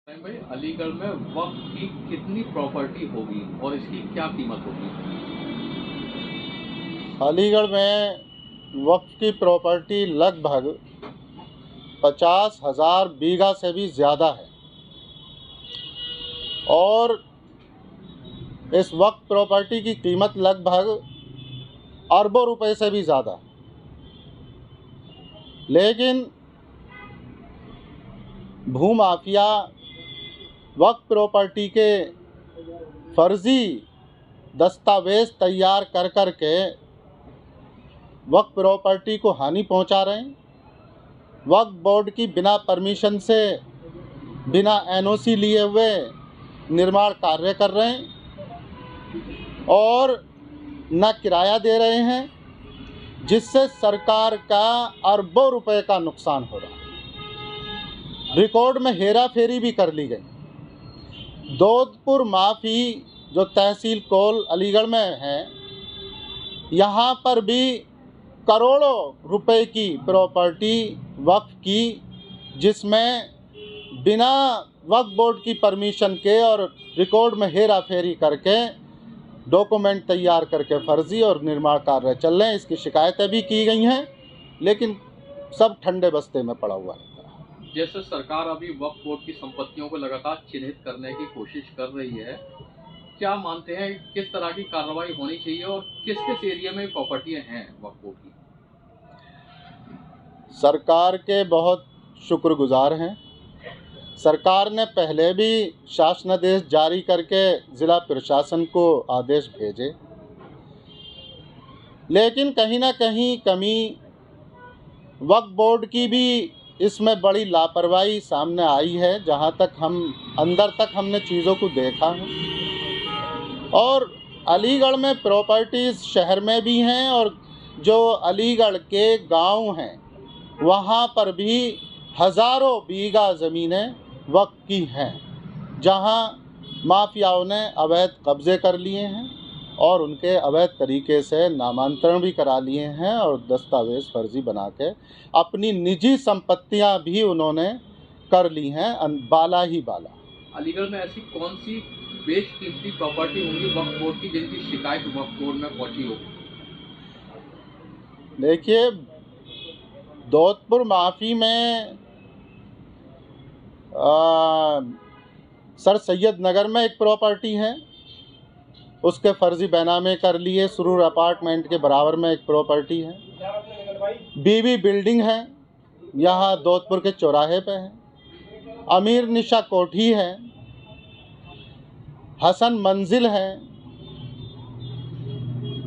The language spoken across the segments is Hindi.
भाई, अलीगढ़ में वक्फ की कितनी प्रॉपर्टी होगी और इसकी क्या कीमत होगी? अलीगढ़ में वक्फ की प्रॉपर्टी लगभग 50,000 बीघा से भी ज़्यादा है और इस वक्फ प्रॉपर्टी की कीमत लगभग अरबों रुपए से भी ज़्यादा। लेकिन भूमाफिया वक्फ प्रॉपर्टी के फर्जी दस्तावेज़ तैयार कर के वक्फ प्रॉपर्टी को हानि पहुंचा रहे हैं। वक्फ बोर्ड की बिना परमिशन से, बिना एनओसी लिए हुए निर्माण कार्य कर रहे हैं और न किराया दे रहे हैं, जिससे सरकार का अरबों रुपए का नुकसान हो रहा है। रिकॉर्ड में हेरा फेरी भी कर ली गई। दोदपुर माफी जो तहसील कोल अलीगढ़ में है, यहाँ पर भी करोड़ों रुपए की प्रॉपर्टी वक्फ की, जिसमें बिना वक्फ बोर्ड की परमिशन के और रिकॉर्ड में हेरा फेरी करके डॉक्यूमेंट तैयार करके फर्जी और निर्माण कार्य चल रहे हैं। इसकी शिकायतें भी की गई हैं, लेकिन सब ठंडे बस्ते में पड़ा हुआ है। जैसे सरकार अभी वक्फ बोर्ड की संपत्तियों को लगातार चिन्हित करने की कोशिश कर रही है, क्या मानते हैं किस तरह की कार्रवाई होनी चाहिए और किस किस एरिया में प्रॉपर्टियां हैं वक्फ बोर्ड की? सरकार के बहुत शुक्रगुजार हैं। सरकार ने पहले भी शासनादेश जारी करके ज़िला प्रशासन को आदेश भेजे, लेकिन कहीं ना कहीं कमी वक्फ बोर्ड की भी इसमें बड़ी लापरवाही सामने आई है। जहां तक अंदर तक हमने चीज़ों को देखा है, और अलीगढ़ में प्रॉपर्टीज़ शहर में भी हैं और जो अलीगढ़ के गांव हैं वहां पर भी हज़ारों बीघा ज़मीनें वक्फ की हैं, जहां माफियाओं ने अवैध कब्जे कर लिए हैं और उनके अवैध तरीके से नामांतरण भी करा लिए हैं और दस्तावेज़ फर्जी बना के अपनी निजी संपत्तियां भी उन्होंने कर ली हैं, बाला ही बाला। अलीगढ़ में ऐसी कौन सी बेशकीमती प्रॉपर्टी होंगी वक्फ बोर्ड की जिनकी शिकायत वक्फ बोर्ड में पहुंची होगी? देखिए, दोदपुर माफी में सर सैयद नगर में एक प्रॉपर्टी है, उसके फर्जी बैनामे कर लिए। सुरूर अपार्टमेंट के बराबर में एक प्रॉपर्टी है। बीबी बिल्डिंग है, यहाँ दोदपुर के चौराहे पे है। अमीर निशा कोठी है, हसन मंजिल है,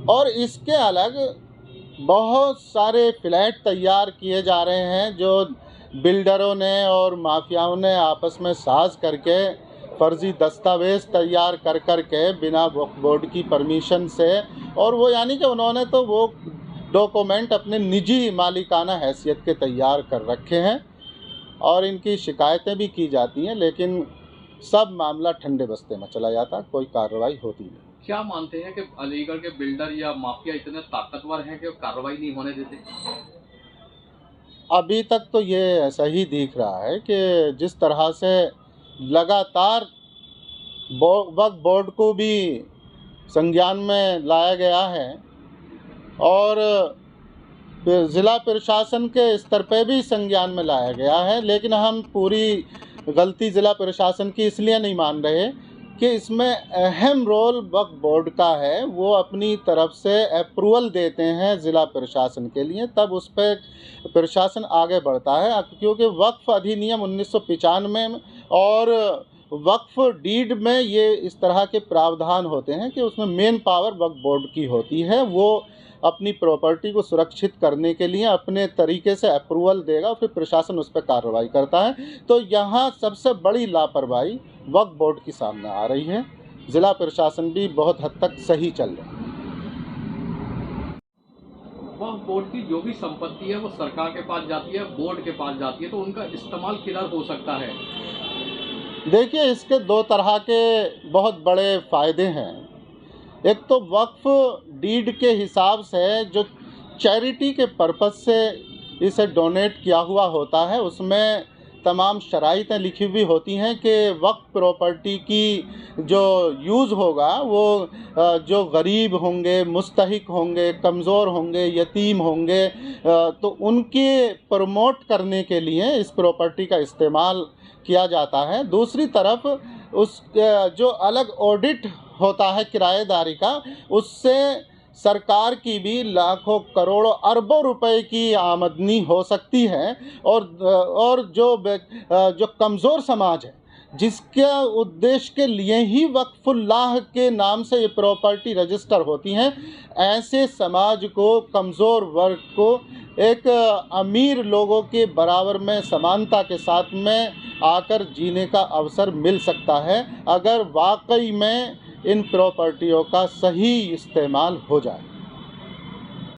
और इसके अलग बहुत सारे फ्लैट तैयार किए जा रहे हैं जो बिल्डरों ने और माफियाओं ने आपस में साज करके फर्जी दस्तावेज़ तैयार कर के बिना वक्फ बोर्ड की परमिशन से, और वो यानी कि उन्होंने तो वो डॉक्यूमेंट अपने निजी मालिकाना हैसियत के तैयार कर रखे हैं और इनकी शिकायतें भी की जाती हैं, लेकिन सब मामला ठंडे बस्ते में चला जाता, कोई कार्रवाई होती नहीं। क्या मानते हैं कि अलीगढ़ के बिल्डर या माफिया इतने ताकतवर हैं कि कार्रवाई नहीं होने देते? अभी तक तो ये ऐसा ही दिख रहा है कि जिस तरह से लगातार वक्फ बोर्ड को भी संज्ञान में लाया गया है और ज़िला प्रशासन के स्तर पे भी संज्ञान में लाया गया है, लेकिन हम पूरी गलती ज़िला प्रशासन की इसलिए नहीं मान रहे कि इसमें अहम रोल वक्फ बोर्ड का है। वो अपनी तरफ से अप्रूवल देते हैं ज़िला प्रशासन के लिए, तब उस पर प्रशासन आगे बढ़ता है, क्योंकि वक्फ अधिनियम 1995 और वक्फ डीड में ये इस तरह के प्रावधान होते हैं कि उसमें मेन पावर वक्फ बोर्ड की होती है। वो अपनी प्रॉपर्टी को सुरक्षित करने के लिए अपने तरीके से अप्रूवल देगा, फिर प्रशासन उस पर कार्रवाई करता है। तो यहाँ सबसे बड़ी लापरवाही वक्फ बोर्ड की सामने आ रही है। ज़िला प्रशासन भी बहुत हद तक सही चल रहा है। वक्फ बोर्ड की जो भी संपत्ति है वो सरकार के पास जाती है, बोर्ड के पास जाती है, तो उनका इस्तेमाल किधर हो सकता है? देखिए, इसके दो तरह के बहुत बड़े फ़ायदे हैं। एक तो वक्फ डीड के हिसाब से जो चैरिटी के पर्पस से इसे डोनेट किया हुआ होता है, उसमें तमाम शराइतें लिखी हुई होती हैं कि वक्फ प्रॉपर्टी की जो यूज़ होगा वो जो गरीब होंगे, मुस्तहिक होंगे, कमज़ोर होंगे, यतीम होंगे, तो उनके प्रमोट करने के लिए इस प्रॉपर्टी का इस्तेमाल किया जाता है। दूसरी तरफ उस जो अलग ऑडिट होता है किराएदारी का, उससे सरकार की भी लाखों करोड़ों अरबों रुपए की आमदनी हो सकती है। और जो कमज़ोर समाज है, जिसके उद्देश्य के लिए ही वक्फुल्लाह के नाम से ये प्रॉपर्टी रजिस्टर होती हैं, ऐसे समाज को, कमज़ोर वर्ग को एक अमीर लोगों के बराबर में समानता के साथ में आकर जीने का अवसर मिल सकता है, अगर वाकई में इन प्रॉपर्टियों का सही इस्तेमाल हो जाए।